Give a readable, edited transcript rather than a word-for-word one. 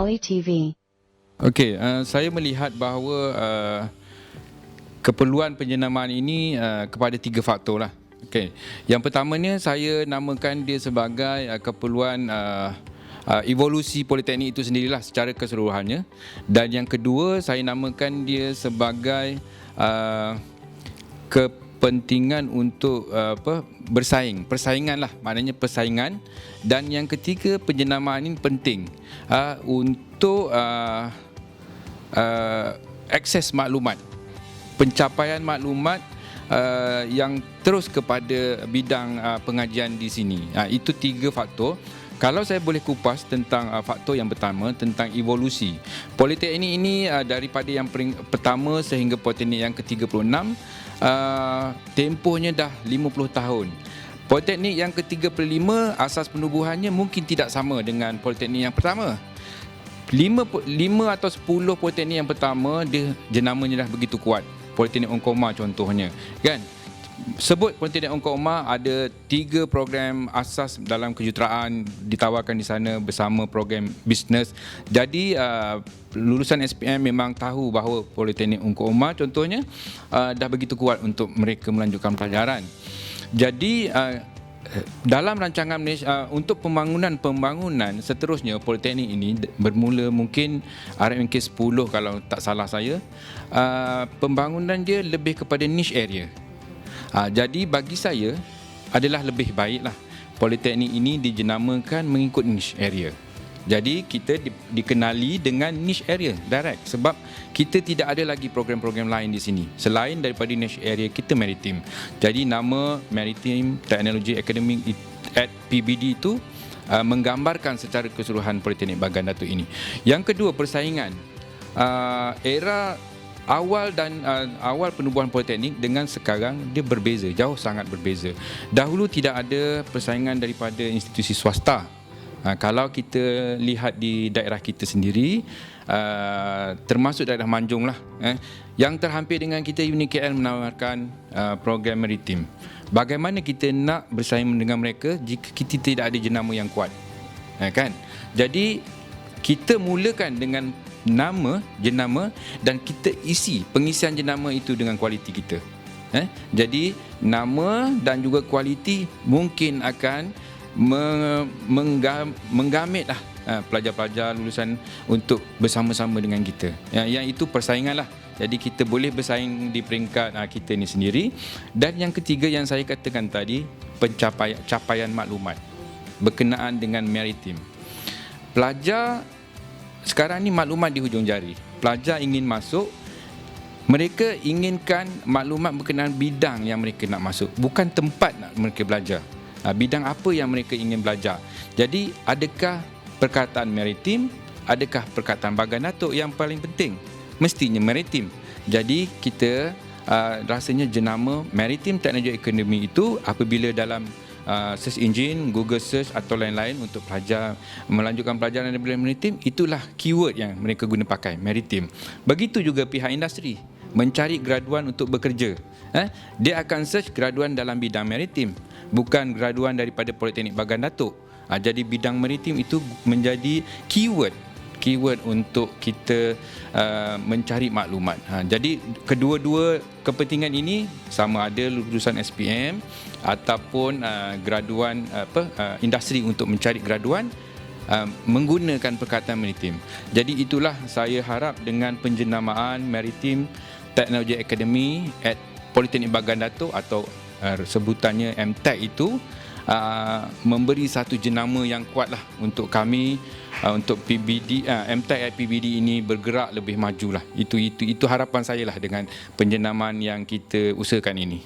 Bali TV. Okey, saya melihat bahawa keperluan penjenamaan ini kepada 3 faktor lah. Okey, yang pertamanya saya namakan dia sebagai keperluan evolusi politeknik itu sendirilah secara keseluruhannya, dan yang kedua saya namakan dia sebagai kepentingan untuk persaingan lah, maknanya persaingan. Dan yang ketiga, penjenamaan ini penting untuk akses maklumat, pencapaian maklumat yang terus kepada bidang pengajian di sini. Itu 3 faktor. Kalau saya boleh kupas tentang faktor yang pertama, tentang evolusi. Politeknik ini daripada yang pertama sehingga politeknik yang ke-36, tempohnya dah 50 tahun. Politeknik yang ke-35, asas penubuhannya mungkin tidak sama dengan politeknik yang pertama. 5 atau 10 politeknik yang pertama, dia jenamanya dah begitu kuat. Politeknik Ongkor Umar contohnya, kan? Sebut Politeknik Ongkor Umar ada 3 program asas dalam kejuruteraan ditawarkan di sana bersama program bisnes. Jadi lulusan SPM memang tahu bahawa Politeknik Ongkor Umar contohnya dah begitu kuat untuk mereka melanjutkan pelajaran. Jadi dalam rancangan Malaysia untuk pembangunan seterusnya, politeknik ini bermula mungkin RMK 10 kalau tak salah saya, pembangunan dia lebih kepada niche area. Jadi bagi saya adalah lebih baiklah politeknik ini dijenamakan mengikut niche area. Jadi kita dikenali dengan niche area direct, sebab kita tidak ada lagi program-program lain di sini selain daripada niche area kita maritim. Jadi nama Maritime Technology Academy at PBD itu menggambarkan secara keseluruhan Politeknik Bagan Datuk ini. Yang kedua, persaingan. Era awal penubuhan politeknik dengan sekarang dia berbeza, jauh sangat berbeza. Dahulu tidak ada persaingan daripada institusi swasta. Kalau kita lihat di daerah kita sendiri, termasuk daerah Manjung lah, yang terhampir dengan kita, UniKL menawarkan program maritim. Bagaimana kita nak bersaing dengan mereka jika kita tidak ada jenama yang kuat, kan? Jadi kita mulakan dengan jenama dan kita isi pengisian jenama itu dengan kualiti kita. Jadi nama dan juga kualiti mungkin akan menggamit lah pelajar-pelajar lulusan untuk bersama-sama dengan kita. Yang itu persaingan lah. Jadi kita boleh bersaing di peringkat kita ni sendiri. Dan yang ketiga yang saya katakan tadi, capaian maklumat berkenaan dengan maritim. Pelajar sekarang ni maklumat di hujung jari. Pelajar ingin masuk, mereka inginkan maklumat berkenaan bidang yang mereka nak masuk, bukan tempat nak mereka belajar. Bidang apa yang mereka ingin belajar. Jadi adakah perkataan maritim, adakah perkataan Bagan Datuk yang paling penting? Mestinya maritim. Jadi kita rasanya jenama Maritime Technology Academy itu apabila dalam search engine, Google search atau lain-lain untuk pelajar melanjutkan pelajaran dalam bidang maritim, itulah keyword yang mereka guna pakai, maritim. Begitu juga pihak industri mencari graduan untuk bekerja. Dia akan search graduan dalam bidang maritim, bukan graduan daripada Politeknik Bagan Datuk. Jadi bidang maritim itu menjadi keyword untuk kita mencari maklumat. Jadi kedua-dua kepentingan ini, sama ada lulusan SPM ataupun graduan industri untuk mencari graduan, menggunakan perkataan maritim. Jadi itulah saya harap dengan penjenamaan Maritime Technology Academy at Politeknik Bagan Datuk atau sebutannya MTech itu memberi satu jenama yang kuat lah untuk kami, untuk PBD, MTech at PBD ini bergerak lebih maju lah. Itu harapan saya lah dengan penjenamaan yang kita usahakan ini.